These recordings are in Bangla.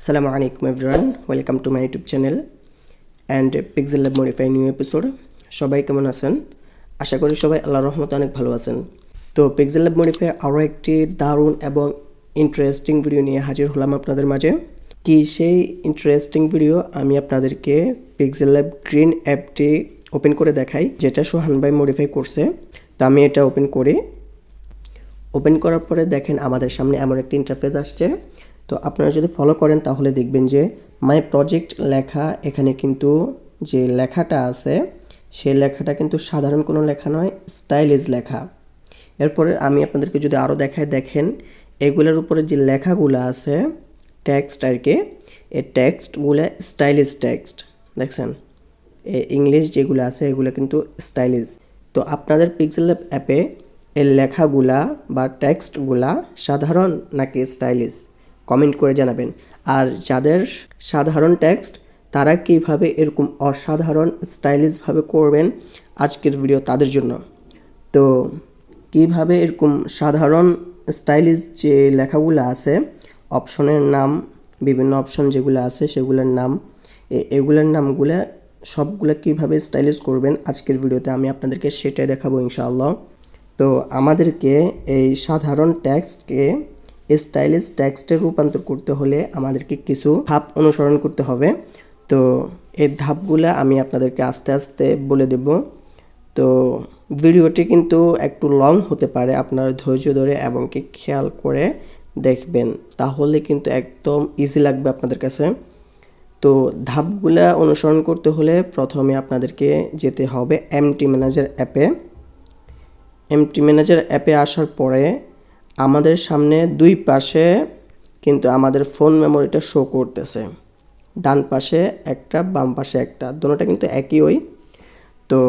Assalamu alaikum everyone, welcome to my YouTube channel and Pixel Lab Modify new episode. সবাই কেমন আছেন? আশা করি সবাই আল্লাহর রহমতে অনেক ভালো আছেন। তো Pixel Lab Modify আরও একটি দারুণ এবং ইন্টারেস্টিং ভিডিও নিয়ে হাজির হলাম আপনাদের মাঝে। কি সেই ইন্টারেস্টিং ভিডিও আমি আপনাদেরকে Pixel Lab গ্রিন অ্যাপটি ওপেন করে দেখাই, যেটা সোহান ভাই মডিফাই করছে। তো আমি এটা ওপেন করি। ওপেন করার পরে দেখেন আমাদের সামনে এমন একটি ইন্টারফেস আসছে। তো আপনারা যদি ফলো করেন তাহলে দেখবেন যে মাই প্রজেক্ট লেখা, এখানে কিন্তু যে লেখাটা আছে সেই লেখাটা কিন্তু সাধারণ কোনো লেখা নয়, স্টাইলিশ লেখা। এরপরে আমি আপনাদেরকে যদি আরও দেখাই, দেখেন এগুলোর উপরে যে লেখাগুলো আছে টেক্সট আর কি, এই টেক্সটগুলো স্টাইলিশ টেক্সট। দেখছেন ইংলিশ যেগুলো আছে এগুলো কিন্তু স্টাইলিশ। তো আপনাদের পিক্সেল ল্যাব অ্যাপে এই লেখাগুলা বা টেক্সটগুলা সাধারণ নাকি স্টাইলিশ কমেন্ট করে জানাবেন। আর যাদের সাধারণ টেক্সট তারা কীভাবে এরকম অসাধারণ স্টাইলিশভাবে করবেন, আজকের ভিডিও তাদের জন্য। তো কিভাবে এরকম সাধারণ স্টাইলিশ যে লেখাগুলো আছে, অপশনের নাম, বিভিন্ন অপশন যেগুলো আছে সেগুলোর নাম, এগুলোর নামগুলো সবগুলো কিভাবে স্টাইলিশ করবেন আজকের ভিডিওতে আমি আপনাদেরকে সেটাই দেখাবো ইনশাআল্লাহ। তো আমাদেরকে এই সাধারণ টেক্সটকে স্টাইলিশ টেক্সটে রূপান্তর করতে হলে আমাদেরকে কিছু ধাপ অনুসরণ করতে হবে। তো এই ধাপগুলো আমি আপনাদেরকে আস্তে আস্তে বলে দেব। তো ভিডিওটি কিন্তু একটু লং হতে পারে, আপনারা ধৈর্য ধরে এবং কি খেয়াল করে দেখবেন, তাহলে কিন্তু একদম ইজি লাগবে আপনাদের কাছে। তো ধাপগুলো অনুসরণ করতে হলে প্রথমে আপনাদেরকে যেতে হবে এমটি ম্যানেজার অ্যাপে। এমটি ম্যানেজার অ্যাপে আসার পরে আমাদের সামনে দুই পাশে কিন্তু আমাদের ফোন মেমোরিটা শো করতেছে, ডান পাশে একটা বাম পাশে একটা, দুটোটা কিন্তু একই ওই। তো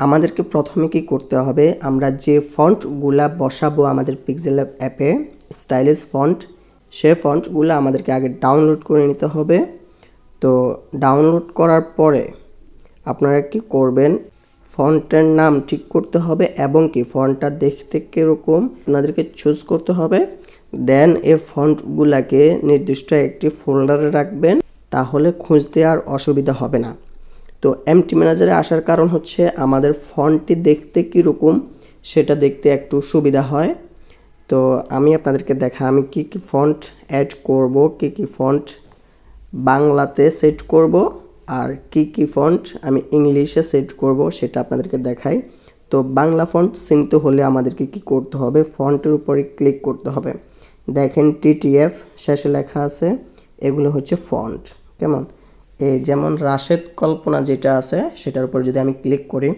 আমাদেরকে প্রথমে কি করতে হবে, আমরা যে ফন্টগুলা বসাবো আমাদের পিক্সেল ল্যাব অ্যাপে স্টাইলিশ ফন্ট, সে ফন্টগুলো আমাদেরকে আগে ডাউনলোড করে নিতে হবে। তো ডাউনলোড করার পরে আপনারা কি করবেন, ফন্টের নাম ঠিক করতে হবে এবং কি ফন্টটা দেখতে কীরকম আপনাদেরকে চুজ করতে হবে। দেন এই ফন্টগুলোকে নির্দিষ্ট একটি ফোল্ডারে রাখবেন, তাহলে খুঁজতে আর অসুবিধা হবে না। তো এমটি ম্যানেজারে আসার কারণ হচ্ছে আমাদের ফন্টটি দেখতে কীরকম সেটা দেখতে একটু সুবিধা হয়। তো আমি আপনাদেরকে দেখা আমি কি কি ফন্ট অ্যাড করব, কি কি ফন্ট বাংলাতে সেট করব আর কি কি ফন্ট আমি ইংলিশে সেট করব সেটা আপনাদেরকে দেখাই। তো বাংলা ফন্ট চিনতে হলে আমাদেরকে কি করতে হবে, ফন্টের উপরে ক্লিক করতে হবে। দেখেন টিটিএফ শেষে লেখা আছে, এগুলো হচ্ছে ফন্ট। কেমন এই যেমন রাশেদ কল্পনা যেটা আছে সেটার উপর যদি আমি ক্লিক করি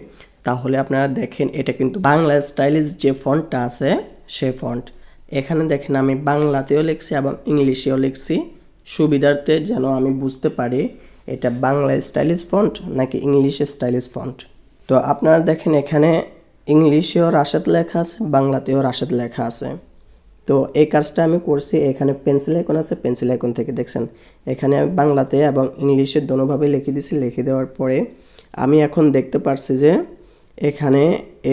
তাহলে আপনারা দেখেন এটা কিন্তু বাংলা স্টাইলিশ যে ফন্টটা আছে সে ফন্ট। এখানে দেখেন আমি বাংলাতেও লিখছি এবং ইংলিশেও লিখছি, সুবিধার্থে যেন আমি বুঝতে পারি এটা বাংলা স্টাইলিশ ফন্ট নাকি ইংলিশে স্টাইলিশ ফন্ট। তো আপনারা দেখেন এখানে ইংলিশেও রাশেদ লেখা আছে, বাংলাতেও রাশেদ লেখা আছে। তো এই কাজটা আমি করছি, এখানে পেন্সিল আইকন আছে, পেন্সিল আইকন থেকে দেখছেন এখানে আমি বাংলাতে এবং ইংলিশে দোনোভাবে লিখে দিছি। লিখে দেওয়ার পরে আমি এখন দেখতে পারছি যে এখানে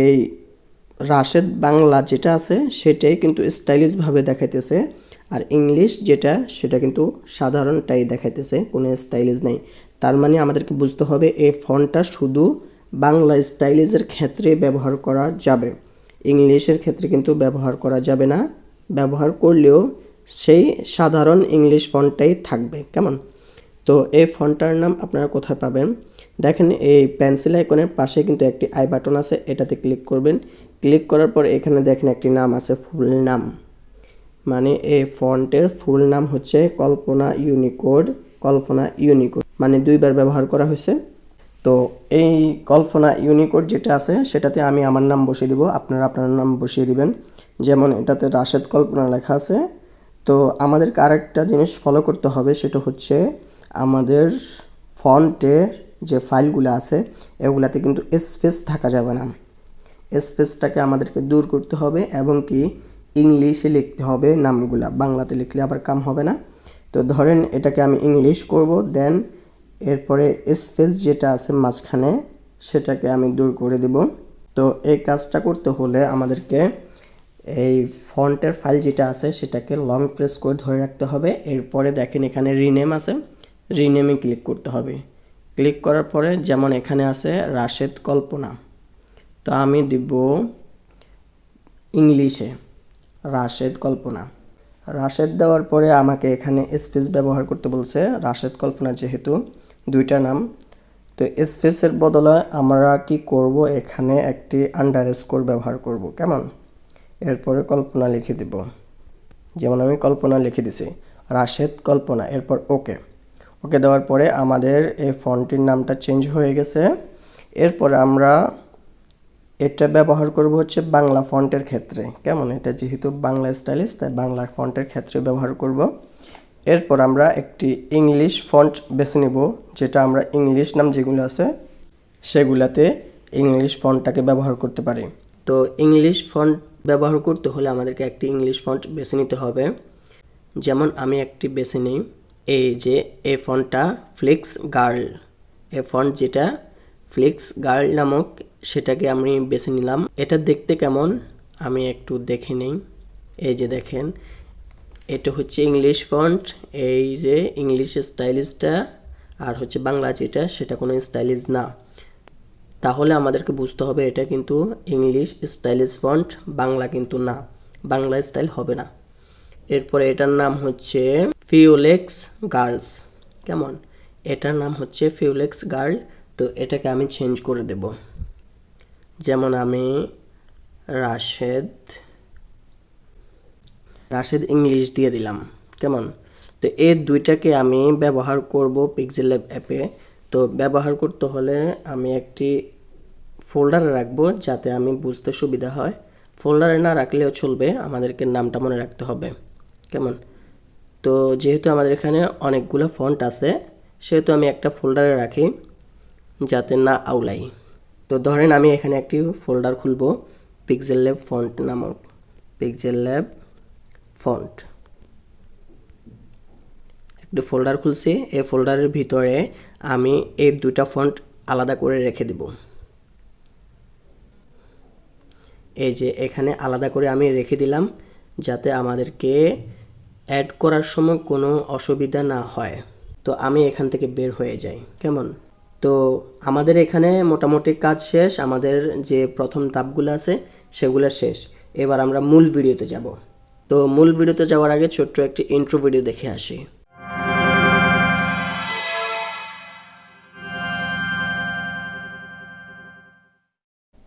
এই রাশেদ বাংলা যেটা আছে সেটাই কিন্তু স্টাইলিশভাবে দেখাইতেছে, আর ইংলিশ যেটা সেটা কিন্তু সাধারণটাই দেখাইতেছে, কোনো স্টাইলিশ নেই। তার মানে আমাদেরকে বুঝতে হবে এই ফন্টটা শুধু বাংলা স্টাইলিশের ক্ষেত্রে ব্যবহার করা যাবে, ইংলিশের ক্ষেত্রে কিন্তু ব্যবহার করা যাবে না। ব্যবহার করলেও সেই সাধারণ ইংলিশ ফন্টটাই থাকবে। কেমন তো এই ফন্টটার নাম আপনারা কোথায় পাবেন, দেখেন এই পেন্সিল আইকনের পাশে কিন্তু একটি আই বাটন আছে, এটাতে ক্লিক করবেন। ক্লিক করার পর এখানে দেখেন একটি নাম আছে ফুল নাম, মানে এই ফন্টের ফুল নাম হচ্ছে কল্পনা ইউনিকোড। কল্পনা ইউনিকোড মানে দুইবার ব্যবহার করা হয়েছে। তো এই কল্পনা ইউনিকোড যেটা আছে সেটাতে আমি আমার নাম বসিয়ে দিব, আপনারা আপনার নাম বসিয়ে দিবেন। যেমন এটাতে রাশেদ কল্পনা লেখা আছে। তো আমাদেরকে আরেকটা জিনিস ফলো করতে হবে, সেটা হচ্ছে আমাদের ফন্টের যে ফাইলগুলো আছে এগুলাতে কিন্তু স্পেস থাকা যাবে না, স্পেসটাকে আমাদেরকে দূর করতে হবে এবং কি ইংলিশে লিখতে হবে নামগুলা, বাংলাতে লিখলে আবার কাম হবে না। তো ধরেন এটাকে আমি ইংলিশ করব, দেন এরপরে স্পেস যেটা আছে মাঝখানে সেটাকে আমি দূর করে দেব। তো এই কাজটা করতে হলে আমাদেরকে এই ফন্টের ফাইল যেটা আছে সেটাকে লং প্রেস করে ধরে রাখতে হবে। এরপরে দেখেন এখানে রিনেম আছে, রিনেমে ক্লিক করতে হবে। ক্লিক করার পরে যেমন এখানে আছে রাশেদ কল্পনা, তো আমি দিব ইংলিশে রাশেদ কল্পনা। রাশেদ দেওয়ার পরে আমাকে এখানে স্পেস ব্যবহার করতে বলছে, রাশেদ কল্পনা যেহেতু দুইটা নাম, তো স্পেসের বদলে আমরা কি করব, এখানে একটি আন্ডারস্কোর ব্যবহার করব, কেমন। এরপরে কল্পনা লিখে দিব, যেমন আমি কল্পনা লিখে দিছি, রাশেদ কল্পনা। এরপর ওকে, ওকে দেওয়ার পরে আমাদের এই ফন্টটির নামটা চেঞ্জ হয়ে গেছে। এরপর আমরা এটা ব্যবহার করব হচ্ছে বাংলা ফন্টের ক্ষেত্রে, কেমন। এটা যেহেতু বাংলা স্টাইলিশ তাই বাংলা ফন্টের ক্ষেত্রে ব্যবহার করব। এরপর আমরা একটি ইংলিশ ফন্ট বেছে নেব, যেটা আমরা ইংলিশ নাম যেগুলো আছে সেগুলাতে ইংলিশ ফন্টটাকে ব্যবহার করতে পারি। তো ইংলিশ ফন্ট ব্যবহার করতে হলে আমাদেরকে একটি ইংলিশ ফন্ট বেছে নিতে হবে। যেমন আমি একটি বেছে নিই, এই যে এই ফন্টটা ফ্লিক্স গার্ল, এই ফন্ট যেটা ফ্লিক্স গার্ল নামক সেটাকে আমি বেছে নিলাম। এটা দেখতে কেমন আমি একটু দেখে নিই। এই যে দেখেন এটা হচ্ছে ইংলিশ ফন্ট, এই যে ইংলিশ স্টাইলিশটা, আর হচ্ছে বাংলা যেটা সেটা কোনো স্টাইলিশ না। তাহলে আমাদেরকে বুঝতে হবে এটা কিন্তু ইংলিশ স্টাইলিশ ফন্ট, বাংলা কিন্তু না, বাংলা স্টাইল হবে না। এরপরে এটার নাম হচ্ছে ফিউলেক্স গার্লস, কেমন। এটার নাম হচ্ছে ফিউলেক্স গার্ল, তো এটাকে আমি চেঞ্জ করে দেব। যেমন আমি রাশেদ ইংলিশ দিয়ে দিলাম, কেমন। তো এই দুইটাকে আমি ব্যবহার করব পিক্সেল ল্যাব অ্যাপে। তো ব্যবহার করতে হলে আমি একটি ফোল্ডারে রাখবো যাতে আমি বুঝতে সুবিধা হয়। ফোল্ডারে না রাখলেও চলবে, আমাদেরকে নামটা মনে রাখতে হবে, কেমন। তো যেহেতু আমাদের এখানে অনেকগুলো ফন্ট আছে সেহেতু আমি একটা ফোল্ডারে রাখি যাতে না আউলাই। তো ধরেন আমি এখানে একটি ফোল্ডার খুলব, পিক্সেল ল্যাব ফন্ট নামক, পিক্সেল ল্যাব ফন্ট একটি ফোল্ডার খুলছি। এই ফোল্ডারের ভিতরে আমি এই দুটা ফন্ট আলাদা করে রেখে দেব। এই যে এখানে আলাদা করে আমি রেখে দিলাম যাতে আমাদেরকে অ্যাড করার সময় কোনো অসুবিধা না হয়। তো আমি এখান থেকে বের হয়ে যাই, কেমন। তো আমাদের এখানে মোটামুটি কাজ শেষ, আমাদের যে প্রথম ধাপগুলো আছে সেগুলো শেষ। এবার আমরা মূল ভিডিওতে যাব। তো মূল ভিডিওতে যাওয়ার আগে ছোট্ট একটি ইন্ট্রো ভিডিও দেখে আসি।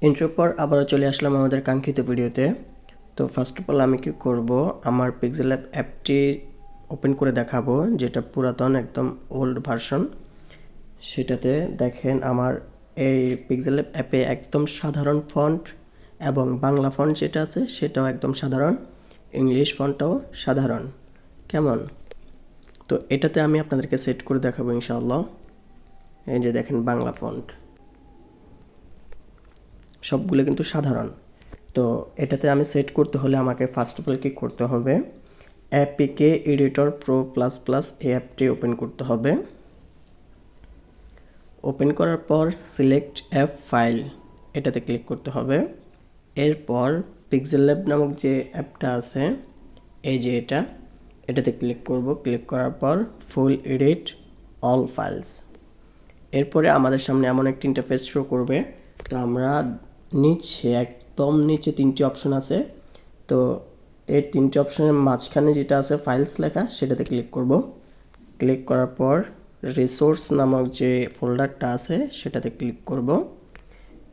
ইন্ট্রোর পর আবারও চলে আসলাম আমাদের কাঙ্ক্ষিত ভিডিওতে। তো ফার্স্ট অফ অল আমি কি করব, আমার পিক্সেল ল্যাব অ্যাপটি ওপেন করে দেখাবো, যেটা পুরাতন একদম ওল্ড ভার্সন। সেটাতে দেখেন আমার এই পিক্সেল ল্যাব অ্যাপে একদম সাধারণ ফন্ট এবং বাংলা ফন্ট যেটা আছে সেটাও একদম সাধারণ, ইংলিশ ফন্টটাও সাধারণ, কেমন। তো এটাতে আমি আপনাদেরকে সেট করে দেখাবো ইনশাআল্লাহ। এই যে দেখেন বাংলা ফন্ট সবগুলো কিন্তু সাধারণ। তো এটাতে আমি সেট করতে হলে আমাকে ফার্স্ট অফ অল কি করতে হবে, অ্যাপিকে এডিটর প্রো প্লাস প্লাস এই অ্যাপটি ওপেন করতে হবে। ওপেন করার পর সিলেক্ট অ্যাপ ফাইল এটাতে ক্লিক করতে হবে। এরপর পিক্সেল ল্যাব নামক যে অ্যাপটা আছে এই যে এটাতে ক্লিক করব। ক্লিক করার পর ফুল এডিট অল ফাইলস। এরপরে আমাদের সামনে এমন একটি ইন্টারফেস শো করবে। তো আমরা নিচে একদম নিচে তিনটি অপশন আছে, তো এই তিনটি অপশনের মাঝখানে যেটা আছে ফাইলস লেখা সেটাতে ক্লিক করব। ক্লিক করার পর রিসোর্স নামক যে ফোল্ডারটা আছে সেটাতে ক্লিক করব।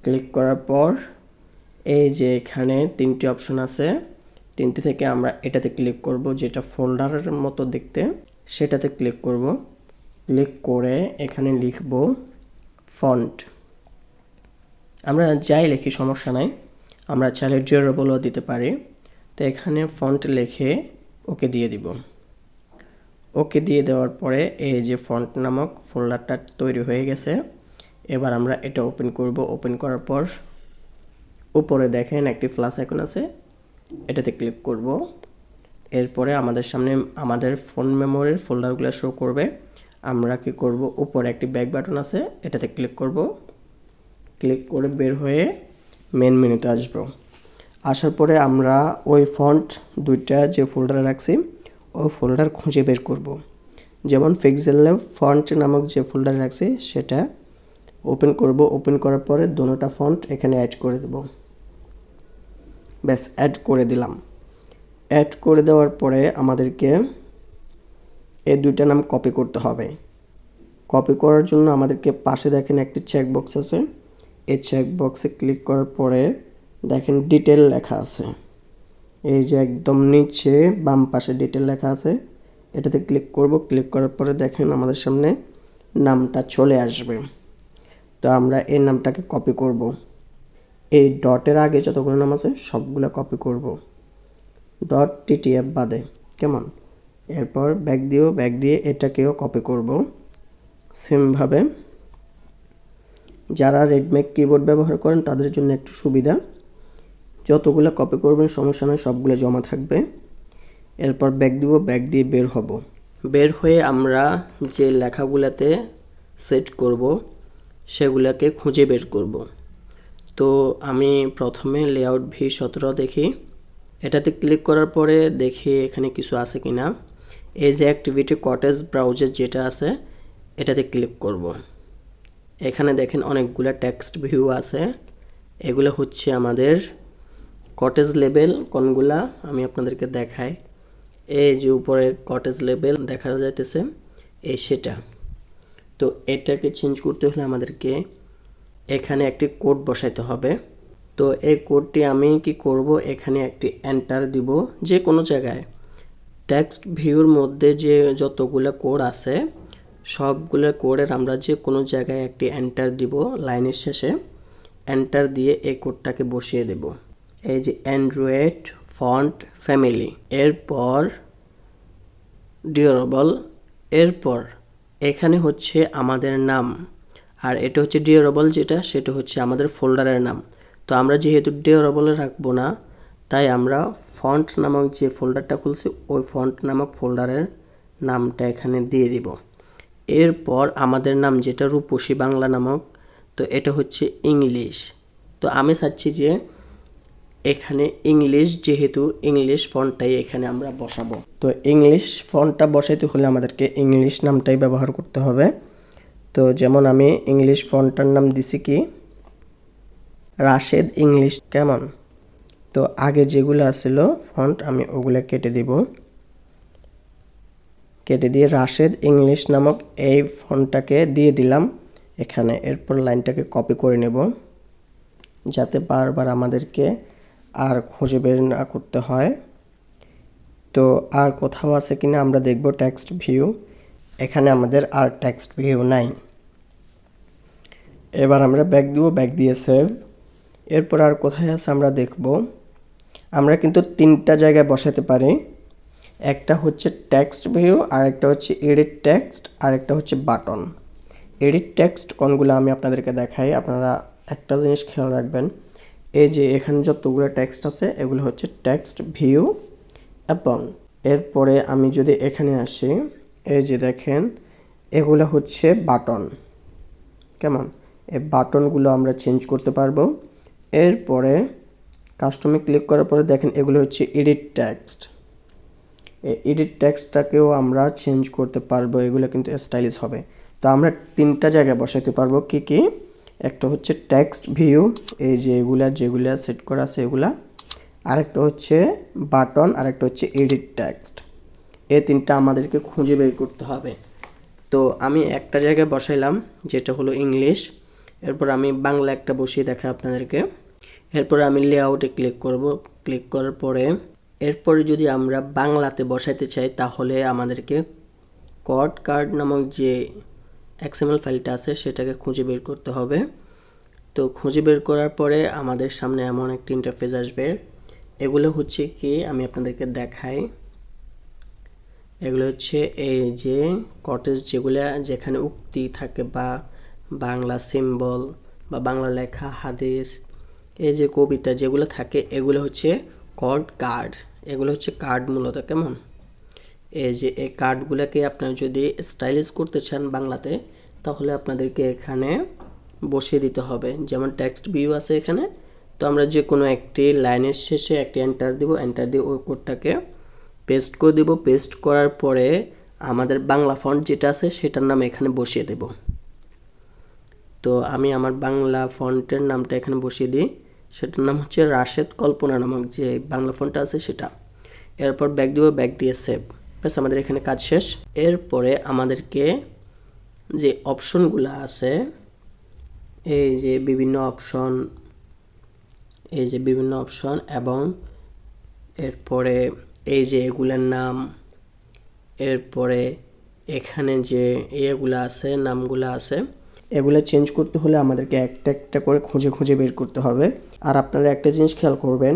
ক্লিক করার পর এই যে এখানে তিনটি অপশন আছে, তিনটি থেকে আমরা এটাতে ক্লিক করব যেটা ফোল্ডারের মতো দেখতে, সেটাতে ক্লিক করব। ক্লিক করে এখানে লিখব ফন্ট। আমরা যাই লিখি সমস্যা নাই, আমরা চাইলে ডিউরেবলও দিতে পারি। তো এখানে ফন্ট লিখে ওকে দিয়ে দিব। ওকে দিয়ে দেওয়ার পরে এই যে ফন্ট নামক ফোল্ডারটা তৈরি হয়ে গেছে। এবার আমরা এটা ওপেন করব। ওপেন করার পর উপরে দেখেন একটি প্লাস আইকন আছে, এটাতে ক্লিক করব। এরপরে আমাদের সামনে আমাদের ফোন মেমোরির ফোল্ডারগুলো শো করবে। আমরা কি করব, উপরে একটি ব্যাক বাটন আছে, এটাতে ক্লিক করব। ক্লিক করে বের হয়ে মেন মেনুতে আসব। আসার পরে আমরা ওই ফন্ট দুইটা যে ফোল্ডারে রাখছি ওই ফোল্ডার খুঁজে বের করব। যেমন পিক্সেল ল্যাব ফন্ট নামক যে ফোল্ডারে রাখছি সেটা ওপেন করব। ওপেন করার পরে দুটোটা ফন্ট এখানে অ্যাড করে দেব। ব্যাস, অ্যাড করে দিলাম। অ্যাড করে দেওয়ার পরে আমাদেরকে এই দুইটা নাম কপি করতে হবে। কপি করার জন্য আমাদেরকে পাশে দেখেন একটি চেকবক্স আছে, এই চেকবক্সে ক্লিক করার পরে দেখেন ডিটেল লেখা আছে। এই যে একদম নিচে বাম পাশে ডিটেল লেখা আছে, এটাতে ক্লিক করব। ক্লিক করার পরে দেখেন আমাদের সামনে নামটা চলে আসবে। তো আমরা এই নামটাকে কপি করব। এই ডটের আগে যতগুলো নাম আছে সবগুলো কপি করব, ডট টিটিএফ বাদে, কেমন? এরপর ব্যাক দিয়ে এটাকেও কপি করব সেমভাবে। যারা রেডমেক কিবোর্ড ব্যবহার করেন তাদের জন্য একটু সুবিধা, যতগুলো কপি করবেন সমস্যা নয়, সবগুলো জমা থাকবে। এরপর ব্যাক দিয়ে বের হব। বের হয়ে আমরা যে লেখাগুলোতে সেট করব সেগুলোকে খুঁজে বের করব। তো আমি প্রথমে লেআউট V17 দেখি, এটাতে ক্লিক করার পরে দেখি এখানে কিছু আছে কিনা। এই যে অ্যাক্টিভিটি কটেজ ব্রাউজার যেটা আছে এটাতে ক্লিক করব। এখানে দেখেন অনেকগুলো টেক্সট ভিউ আছে, এগুলো হচ্ছে আমাদের কটেজ লেভেল। কোনগুলা আমি আপনাদেরকে দেখাই। এই যে উপরে কটেজ লেভেল দেখা যাইতেছে, এই সেটা। তো এটাকে চেঞ্জ করতে হলে আমাদেরকে এখানে একটি কোড বসাইতে হবে। তো এই কোডটি আমি কি করব, এখানে একটি এন্টার দিব। যে কোনো জায়গায় টেক্সট ভিউর মধ্যে যে যতগুলো কোড আছে সবগুলো কোডের আমরা যে কোনো জায়গায় একটি এন্টার দিব। লাইনের শেষে এন্টার দিয়ে এই কোডটাকে বসিয়ে দেব। এই যে অ্যান্ড্রয়েড ফন্ট ফ্যামিলি, এরপর ডিউরেবল, এরপর এখানে হচ্ছে আমাদের নাম, আর এটা হচ্ছে ডিউরেবল যেটা সেটা হচ্ছে আমাদের ফোল্ডারের নাম। তো আমরা যেহেতু ডিউরেবলে রাখবো না, তাই আমরা ফন্ট নামক যে ফোল্ডারটা খুলছি ওই ফন্ট নামক ফোল্ডারের নামটা এখানে দিয়ে দিব। এরপর আমাদের নাম যেটা রূপসী বাংলা নামক, তো এটা হচ্ছে ইংলিশ। তো আমি চাচ্ছি যে এখানে ইংলিশ, যেহেতু ইংলিশ ফন্টটাই এখানে আমরা বসাবো। তো ইংলিশ ফন্টটা বসাইতে হলে আমাদেরকে ইংলিশ নামটাই ব্যবহার করতে হবে। তো যেমন আমি ইংলিশ ফন্টটার নাম দিছি কি রাশেদ ইংলিশ, কেমন? তো আগে যেগুলো আছিল ফন্ট আমি ওগুলো কেটে দিব। কেটে দিয়ে রাশেদ ইংলিশ নামক এই ফন্টটাকে দিয়ে দিলাম এখানে। এরপর লাইনটাকে কপি করে নেব যাতে বারবার আমাদেরকে আর খুঁজে বের না করতে হয়। তো আর কোথাও আছে কিনা আমরা দেখব টেক্সট ভিউ। এখানে আমাদের আর টেক্সট ভিউ নাই। এবার আমরা ব্যাক দিয়ে সেভ। এরপর আর কোথায় আছে আমরা দেখব। আমরা কিন্তু তিনটা জায়গায় বসাতে পারি, একটা হচ্ছে টেক্সট ভিউ, আর একটা হচ্ছে এডিট টেক্সট, আর একটা হচ্ছে বাটন। এডিট টেক্সট কোনগুলো আমি আপনাদেরকে দেখাই। আপনারা একটা জিনিস খেয়াল রাখবেন, এই যে এখানে যতগুলো টেক্সট আছে এগুলো হচ্ছে টেক্সট ভিউ। এবং এরপরে আমি যদি এখানে আসি, এই যে দেখেন এগুলো হচ্ছে বাটন, কেমন? এই বাটনগুলো আমরা চেঞ্জ করতে পারবো। এরপরে কাস্টমে ক্লিক করার পরে দেখেন এগুলো হচ্ছে এডিট টেক্সট। এই এডিট টেক্সটটাকেও আমরা চেঞ্জ করতে পারবো, এগুলো কিন্তু স্টাইলিশ হবে। তো আমরা তিনটা জায়গায় বসাতে পারবো। কি কি? একটা হচ্ছে টেক্সট ভিউ, এই যে যেগুলা সেট করা আছে এগুলা, আরেকটা হচ্ছে বাটন, আরেকটা হচ্ছে এডিট টেক্সট। এই তিনটা আমাদেরকে খুঁজে বের করতে হবে। তো আমি একটা জায়গায় বসাইলাম যেটা হলো ইংলিশ। এরপর আমি বাংলা একটা বসিয়ে দেখাই আপনাদেরকে। এরপর আমি লেআউটে ক্লিক করব। ক্লিক করার পরে এরপরে যদি আমরা বাংলাতে বসাইতে চাই তাহলে আমাদেরকে কড কার্ড নামক যে XML ফাইলটা আছে সেটাকে খুঁজে বের করতে হবে। তো খুঁজে বের করার পরে আমাদের সামনে এমন একটা ইন্টারফেস আসবে। এগুলো হচ্ছে কি আমি আপনাদেরকে দেখাই। এগুলো হচ্ছে এই যে কটেজ যেখানে উক্তি থাকে বা বাংলা সিম্বল বা বাংলা লেখা, হাদিস, এই যে কবিতা যেগুলো থাকে এগুলো হচ্ছে কড কার্ড। এগুলো হচ্ছে কার্ড মূলত, কেমন? এই যে এই কার্ডগুলোকে আপনারা যদি স্টাইলিশ করতে চান বাংলাতে তাহলে আপনাদেরকে এখানে বসিয়ে দিতে হবে। যেমন টেক্সট ভিউ আছে এখানে, তো আমরা যে কোনো একটি লাইনের শেষে একটি এন্টার দিব, এন্টার দিয়ে ওই কোডটাকে পেস্ট করে দিব। পেস্ট করার পরে আমাদের বাংলা ফন্ট যেটা আছে সেটার নাম এখানে বসিয়ে দেব। তো আমি আমার বাংলা ফন্টের নামটা এখানে বসিয়ে দিই। সেটার নাম হচ্ছে রাশেদ কল্পনা নামক যে বাংলা ফন্টটা আছে সেটা। এরপর ব্যাক দিব, ব্যাক দিয়ে সেভ। ব্যাস আমাদের এখানে কাজ শেষ। এরপরে আমাদেরকে যে অপশনগুলো আছে, এই যে বিভিন্ন অপশন এবং এরপরে এই যে এগুলোর নাম, এরপরে এখানে যে এগুলো আছে নামগুলো আছে, এগুলো চেঞ্জ করতে হলে আমাদেরকে একটা একটা করে খুঁজে খুঁজে বের করতে হবে। আর আপনারা একটা জিনিস খেয়াল করবেন,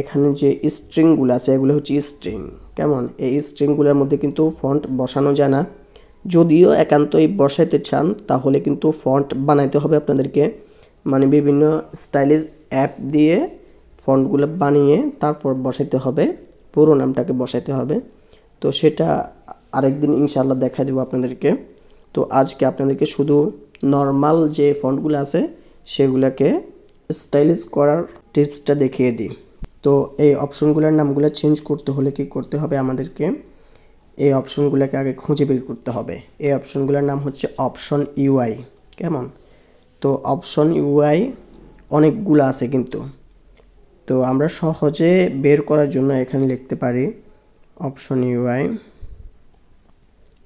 এখানে যে স্ট্রিংগুলো আছে এগুলো হচ্ছে স্ট্রিং। কেমন, এই স্ট্রিংগুলোর মধ্যে কিন্তু ফন্ট বসানো যায় না। যদিও একান্তই বসাইতে চান তাহলে কিন্তু ফন্ট বানাইতে হবে আপনাদেরকে, মানে বিভিন্ন স্টাইলিশ অ্যাপ দিয়ে ফন্টগুলো বানিয়ে তারপর বসাইতে হবে, পুরো নামটাকে বসাইতে হবে। তো সেটা আরেকদিন ইনশাআল্লাহ দেখা দেবো আপনাদেরকে। তো আজকে আপনাদেরকে শুধু নর্মাল যে ফন্টগুলো আছে সেগুলোকে স্টাইলিশ করার টিপসটা দেখিয়ে দিই। তো এই অপশনগুলোর নামগুলো চেঞ্জ করতে হলে কি করতে হবে, আমাদেরকে এই অপশনগুলোকে আগে খুঁজে বের করতে হবে। এই অপশনগুলোর নাম হচ্ছে অপশন ইউআই। কেমন, তো অপশন ইউআই অনেকগুলো আছে কিন্তু। তো আমরা সহজে বের করার জন্য এখানে লিখতে পারি অপশন ইউআই।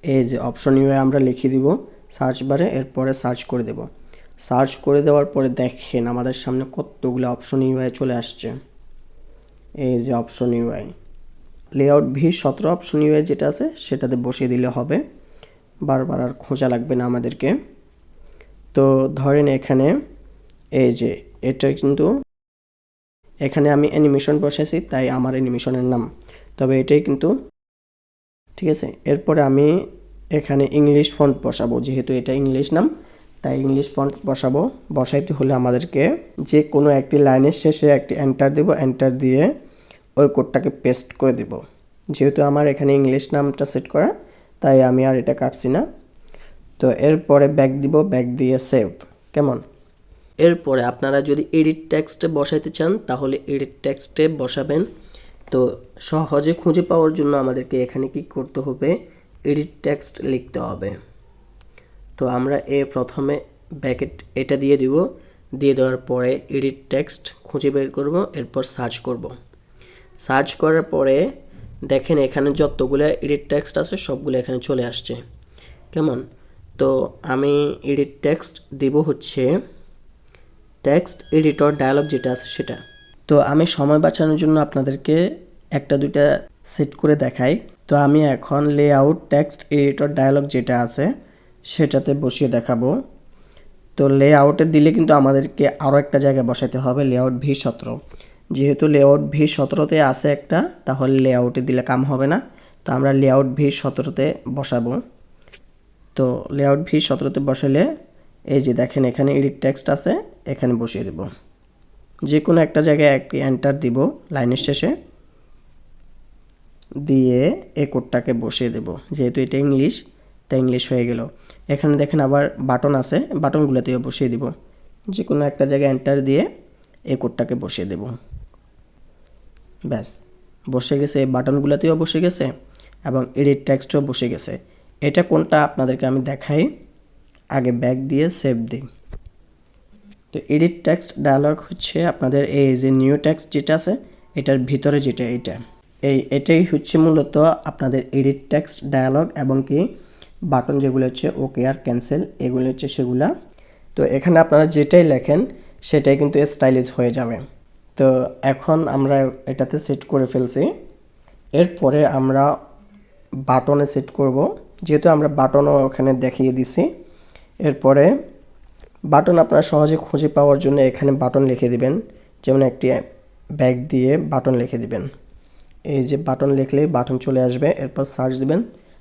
এই যে অপশন ইউআই আমরা লিখে দিব সার্চ বারে, এরপরে সার্চ করে দেব। সার্চ করে দেওয়ার পরে দেখেন আমাদের সামনে কতগুলো অপশন ইউআই চলে আসছে। এই যে option UI, layout V17 option UI যেটা আছে সেটাতে বসিয়ে দিলে হবে, বারবার আর খোঁজা লাগবে না আমাদেরকে। তো ধরেন এখানে এই যে এটা কিন্তু এখানে আমি অ্যানিমেশন বসাইছি তাই আমার অ্যানিমেশনের নাম, তবে এটাই কিন্তু ঠিক আছে। এরপরে আমি এখানে ইংলিশ ফন্ট বসাবো, যেহেতু এটা ইংলিশ নাম তাই ইংলিশ ফন্ট বসাবো। বসাইতে হলে আমাদেরকে যে কোনো একটি লাইনের শেষে একটি এন্টার দেব, এন্টার দিয়ে ওই কোডটাকে পেস্ট করে দেব। যেহেতু আমার এখানে ইংলিশ নামটা সেট করা তাই আমি আর এটা কাটছি না। তো এরপরে ব্যাক দিব, ব্যাক দিয়ে সেভ। কেমন, এরপরে আপনারা যদি এডিট টেক্সটে বসাইতে চান তাহলে এডিট টেক্সটে বসাবেন। তো সহজে খুঁজে পাওয়ার জন্য আমাদেরকে এখানে কি করতে হবে, এডিট টেক্সট লিখতে হবে। তো আমরা প্রথমে ব্র্যাকেট এটা দিয়ে দিব, দিয়ে দেওয়ার পরে এডিট টেক্সট খুঁজে বের করব, এরপর সার্চ করব। সার্চ করার পরে দেখেন এখানে যতগুলো এডিট টেক্সট আছে সবগুলো এখানে চলে আসছে। কেমন, তো আমি এডিট টেক্সট দিব হচ্ছে টেক্সট এডিটর ডায়ালগ যেটা আছে সেটা। তো আমি সময় বাঁচানোর জন্য আপনাদেরকে একটা দুইটা সেট করে দেখাই। তো আমি এখন লেআউট টেক্সট এডিটর ডায়ালগ যেটা আছে সেটাতে বসিয়ে দেখাবো। তো লেআউটে দিলে কিন্তু আমাদেরকে আরও একটা জায়গায় বসাতে হবে, লেআউট V17। যেহেতু লেআউট V17তে আছে একটা, তাহলে লেআউটে দিলে কাম হবে না। তো আমরা লেআউট V17তে বসাবো। তো লেআউট V17তে বসালে এই যে দেখেন এখানে এডিট টেক্সট আছে, এখানে বসিয়ে দেব। যে কোনো একটা জায়গায় একটি এন্টার দিব লাইনের শেষে, দিয়ে এই কোডটাকে বসিয়ে দেব। যেহেতু এটা ইংলিশ তাই ইংলিশ হয়ে গেল। এখানে দেখেন আবার বাটন আছে, বাটনগুলোতেও বসিয়ে দিব। যে কোনো একটা জায়গায় এন্টার দিয়ে এই কোডটাকে বসিয়ে দেব। ব্যাস বসে গেছে, এই বাটনগুলোতেও বসে গেছে এবং এডিট টেক্সটও বসে গেছে। এটা কোনটা আপনাদেরকে আমি দেখাই, আগে ব্যাক দিয়ে সেভ দিই। তো এডিট টেক্সট ডায়ালগ হচ্ছে আপনাদের এই যে নিউ টেক্সট যেটা আছে এটার ভিতরে যেটা এটাই হচ্ছে মূলত আপনাদের এডিট টেক্সট ডায়ালগ, এবং কি বাটন যেগুলো হচ্ছে ওকে আর ক্যান্সেল এগুলো হচ্ছে সেগুলা। তো এখানে আপনারা যেটাই লেখেন সেটাই কিন্তু স্টাইলিশ হয়ে যাবে। তো এখন আমরা এটাতে সেট করে ফেলছি। এরপরে আমরা বাটনে সেট করব, যেহেতু আমরা বাটনও ওখানে দেখিয়ে দিছি। এরপরে বাটন আপনারা সহজে খুঁজে পাওয়ার জন্য এখানে বাটন লিখে দিবেন, যেমন একটি ব্যাক দিয়ে বাটন লিখে দিবেন। এই যে বাটন লিখলেই বাটন চলে আসবে। এরপর সার্চ দিবেন,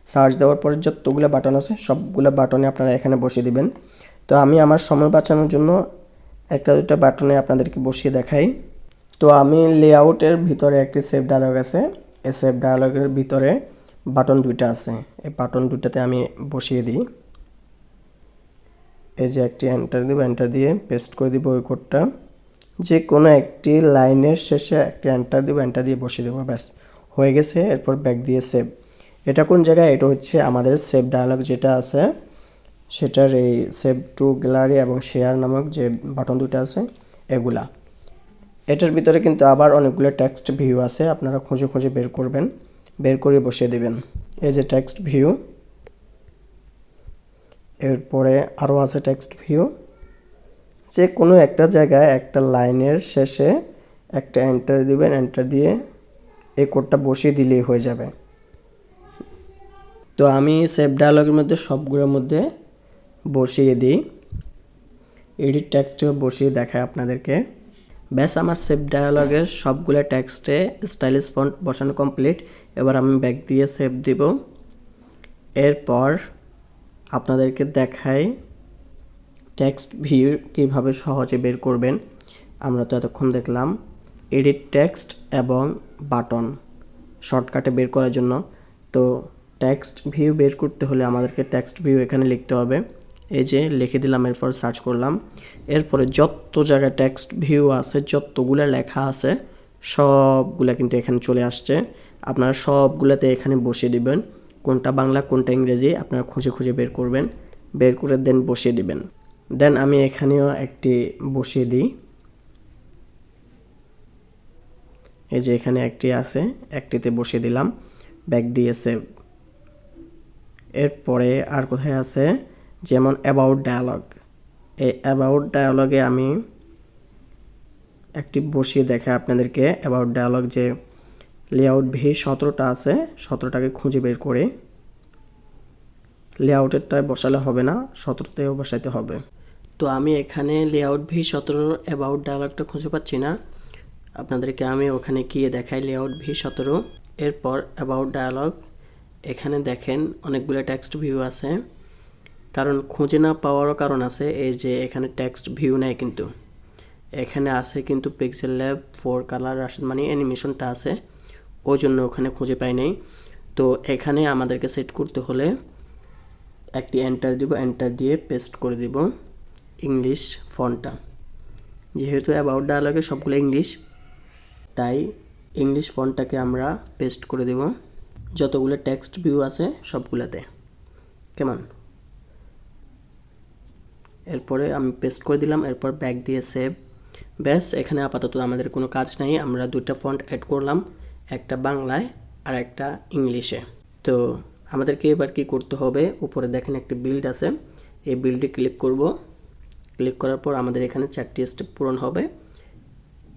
সার্চ দেওয়ার পরে যতগুলো বাটন আছে সবগুলো বাটনে আপনারা এখানে বসিয়ে দিবেন। তো আমি আমার সময় বাঁচানোর জন্য একটা দুটো বাটনে আপনাদেরকে বসিয়ে দেখাই। তো আমি লেআউটের ভিতরে একটি সেভ ডায়ালগ আছে, এই সেভ ডায়ালগের ভিতরে বাটন দুইটা আছে, এই বাটন দুইটাতে আমি বসিয়ে দিই। এই যে একটি এন্টার দিব, এন্টার দিয়ে পেস্ট করে দিব ওই কোডটা, যে কোনো একটি লাইনের শেষে একটা এন্টার দিব, এন্টার দিয়ে বসিয়ে দেবো, ব্যাস হয়ে গেছে। এরপর ব্যাক দিয়ে সেভ। এটা কোন জায়গায়? এটা হচ্ছে আমাদের সেভ ডায়ালগ যেটা আছে সেটার এই সেভ টু গ্যালারি এবং শেয়ার নামক যে বাটন দুটো আছে এগুলা। এটার ভিতরে কিন্তু আবার অনেকগুলো টেক্সট ভিউ আছে, আপনারা খুঁজে খুঁজে বের করবেন, বের করে বসিয়ে দেবেন। এই যে টেক্সট ভিউ, এরপরে আরও আছে টেক্সট ভিউ। যে কোনো একটা জায়গায় একটা লাইনের শেষে একটা এন্টার দিবেন, এন্টার দিয়ে এই কোডটা বসিয়ে দিলেই হয়ে যাবে। তো আমি সেভ ডায়ালগের মধ্যে সবগুলোর মধ্যে বসিয়ে দিই, এডিট টেক্সটেও বসিয়ে দেখায় আপনাদেরকে। ব্যাস আমার সেভ ডায়ালগের সবগুলো টেক্সটে স্টাইলিশ ফন্ট বসানো কমপ্লিট। এবার আমি ব্যাক দিয়ে সেভ দিব। এরপর আপনাদেরকে দেখাই টেক্সট ভিউ কীভাবে সহজে বের করবেন। আমরা তো এতক্ষণ দেখলাম এডিট টেক্সট এবং বাটন শর্টকাটে বের করার জন্য। তো টেক্সট ভিউ বের করতে হলে আমাদেরকে টেক্সট ভিউ এখানে লিখতে হবে, এই যে লিখে দিলাম, এরপর সার্চ করলাম। এরপরে যত জায়গায় টেক্সট ভিউ আছে, যতগুলো লেখা আছে সবগুলা কিন্তু এখানে চলে আসছে। আপনারা সবগুলাতে এখানে বসিয়ে দিবেন, কোনটা বাংলা কোনটা ইংরেজি আপনারা খুঁজে খুঁজে বের করবেন, বের করে দেন বসিয়ে দিবেন। দেন আমি এখানেও একটি বসিয়ে দিই, এই যে এখানে একটি আছে, একটিতে বসিয়ে দিলাম, ব্যাক দিয়ে সেভ। এরপরে আর কোথায় আছে, যেমন অ্যাবাউট ডায়ালগ, এই অ্যাবাউট ডায়ালগে আমি একটি বসিয়ে দেখাই আপনাদেরকে। অ্যাবাউট ডায়ালগ যে লেআউট ভি 17টা আছে, 17টাকে খুঁজে বের করে, লেআউটেরটায় বসালে হবে না, 17তেও বসাইতে হবে। তো আমি এখানে লেআউট ভি 17 অ্যাবাউট ডায়ালগটা খুঁজে পাচ্ছি না, আপনাদেরকে আমি ওখানে গিয়ে দেখাই লেআউট ভি 17। এরপর অ্যাবাউট ডায়ালগ, এখানে দেখেন অনেকগুলো টেক্সট ভিউ আছে, কারণ খুঁজে না পাওয়ারও কারণ আছে। এই যে এখানে টেক্সট ভিউ নেই, কিন্তু এখানে আছে কিন্তু পিক্সেল ল্যাব 4 কালার মানে অ্যানিমেশনটা আছে, ওই জন্য ওখানে খুঁজে পাই নাই। তো এখানে আমাদেরকে সেট করতে হলে একটি এন্টার দিব, এন্টার দিয়ে পেস্ট করে দিব ইংলিশ ফন্টটা। যেহেতু অ্যাবাউট ডায়ালগে সবগুলো ইংলিশ, তাই ইংলিশ ফন্টটাকে আমরা পেস্ট করে দেব যতগুলো টেক্সট ভিউ আছে সবগুলাতে, কেমন। এরপরে আমি পেস্ট করে দিলাম, এরপর ব্যাক দিয়ে সেভ। ব্যাস এখানে আপাতত আমাদের কোনো কাজ নাই, আমরা দুইটা ফন্ট অ্যাড করলাম, একটা বাংলায় আর একটা ইংলিশে। তো আমাদেরকে এবার কি করতে হবে, উপরে দেখেন একটি বিল্ড আছে, এই বিল্ডে ক্লিক করব। ক্লিক করার পর আমাদের এখানে 4টি স্টেপ পূরণ হবে,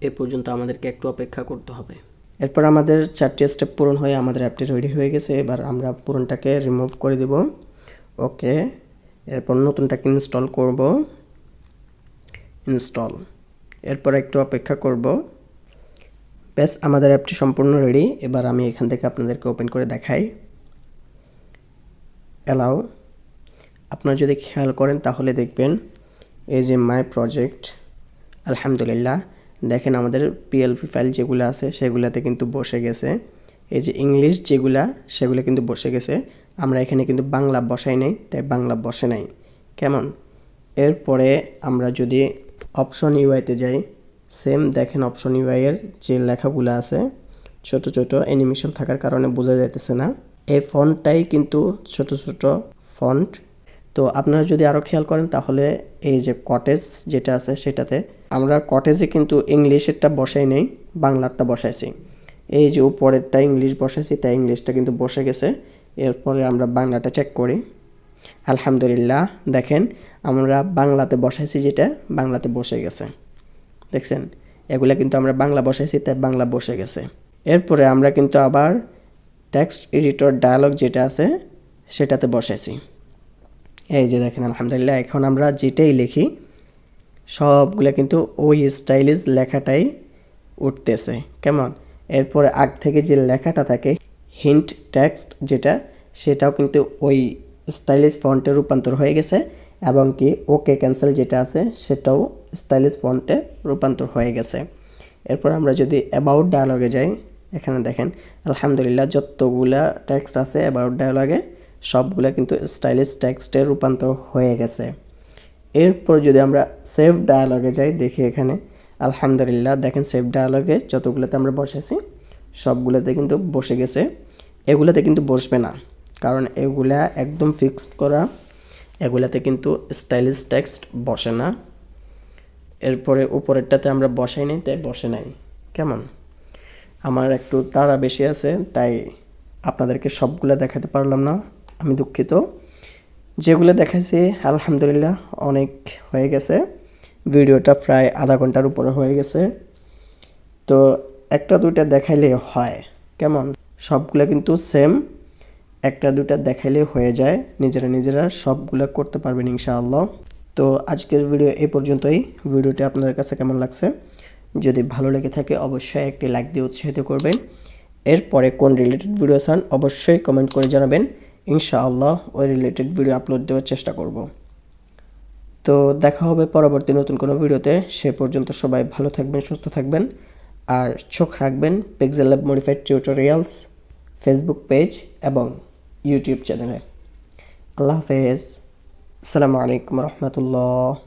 এ পর্যন্ত আমাদেরকে একটু অপেক্ষা করতে হবে। এরপর আমাদের 4টি স্টেপ পূরণ হয়ে আমাদের অ্যাপটি রেডি হয়ে গেছে। এবার আমরা পুরনটাকে রিমুভ করে দেব, ওকে। এরপর নতুনটাকে ইনস্টল করব, ইনস্টল। এরপর একটু অপেক্ষা করব। ব্যাস আমাদের অ্যাপটি সম্পূর্ণ রেডি। এবার আমি এখান থেকে আপনাদেরকে ওপেন করে দেখাই, অ্যালাউ। আপনারা যদি খেয়াল করেন তাহলে দেখবেন এই যে মাই প্রজেক্ট, আলহামদুলিল্লাহ দেখেন আমাদের পিএলপি ফাইল যেগুলো আছে সেগুলাতে কিন্তু বসে গেছে। এই যে ইংলিশ যেগুলা সেগুলো কিন্তু বসে গেছে, আমরা এখানে কিন্তু বাংলা বসাই নাই, তাই বাংলা বসে নাই, কেমন। এরপরে আমরা যদি অপশন ইউআইতে যাই, সেম দেখেন অপশন ইউআইয়ের যে লেখাগুলো আছে ছোট ছোট অ্যানিমেশন থাকার কারণে বোঝা যাইতেছে না, এই ফন্টটাই কিন্তু ছোট ছোট ফন্ট। তো আপনারা যদি আরও খেয়াল করেন তাহলে এই যে কটেজ যেটা আছে সেটাতে আমরা কটেজে কিন্তু ইংলিশেরটা বসাই নেই, বাংলারটা বসাইছি। এই যে উপরেরটা ইংলিশ বসাইছি, তাই ইংলিশটা কিন্তু বসে গেছে। এরপরে আমরা বাংলাটা চেক করি, আলহামদুলিল্লাহ দেখেন আমরা বাংলাতে বসাইছি যেটা বাংলাতে বসে গেছে, দেখছেন এগুলা কিন্তু আমরা বাংলা বসাইছি তাই বাংলা বসে গেছে। এরপরে আমরা কিন্তু আবার টেক্সট এডিটর ডায়ালগ যেটা আছে সেটাতে বসাইছি, এই যে দেখেন আলহামদুলিল্লাহ এখন আমরা যেটাই লিখি সবগুলো কিন্তু ওই স্টাইলিশ লেখাটাই উঠতেছে, কেমন। এরপরে আগ থেকে যে লেখাটা থাকে হিন্ট টেক্সট যেটা, সেটাও কিন্তু ওই স্টাইলিশ ফন্টে রূপান্তর হয়ে গেছে, এবং কি ওকে ক্যান্সেল যেটা আছে সেটাও স্টাইলিশ ফন্টে রূপান্তর হয়ে গেছে। এরপর আমরা যদি অ্যাবাউট ডায়ালগে যাই, এখানে দেখেন আলহামদুলিল্লাহ যতগুলা টেক্সট আছে অ্যাবাউট ডায়ালগে সবগুলা কিন্তু স্টাইলিশ টেক্সটে রূপান্তর হয়ে গেছে। এরপর যদি আমরা সেভ ডায়ালগে যাই, দেখি এখানে আলহামদুলিল্লাহ দেখেন সেভ ডায়ালগে যতগুলোতে আমরা বসেছি সবগুলোতে কিন্তু বসে গেছে। এগুলাতে কিন্তু বসবে না, কারণ এগুলা একদম ফিক্সড করা, এগুলাতে কিন্তু স্টাইলিশ টেক্সট বসে না। এরপরে উপরেরটাতে আমরা বসাই নাই, তাই বসে নাই। কেমন, আমার একটু তাড়া বেশি আছে, তাই আপনাদেরকে সবগুলো দেখাতে পারলাম না, আমি দুঃখিত। যেগুলো দেখাইছি আলহামদুলিল্লাহ অনেক হয়ে গেছে, ভিডিওটা প্রায় আধা ঘন্টার উপরে হয়ে গেছে। তো একটা দুইটা দেখাইলে হয়, কেমন, সবগুলো কিন্তু সেম, একটা দুইটা দেখাইলে হয়ে যায়, নিজেরা সবগুলো করতে পারবেন ইনশাআল্লাহ। তো আজকের ভিডিও এই পর্যন্তই। ভিডিওটি আপনাদের কাছে কেমন লাগছে, যদি ভালো লেগে থাকে অবশ্যই একটি লাইক দিয়ে উৎসাহিত করবেন। এরপরে কোন রিলেটেড ভিডিও চান অবশ্যই কমেন্ট করে জানাবেন, ইনশাআল্লাহ ওই রিলেটেড ভিডিও আপলোড দেওয়ার চেষ্টা করব। তো দেখা হবে পরবর্তী নতুন কোনো ভিডিওতে। সে পর্যন্ত সবাই ভালো থাকবেন, সুস্থ থাকবেন, আর চোখ রাখবেন pixel lab modified tutorials Facebook page এবং ইউটিউব চ্যানেলে। আল্লাহ হাফেজ। আসসালামু আলাইকুম রহমতুল্লাহ।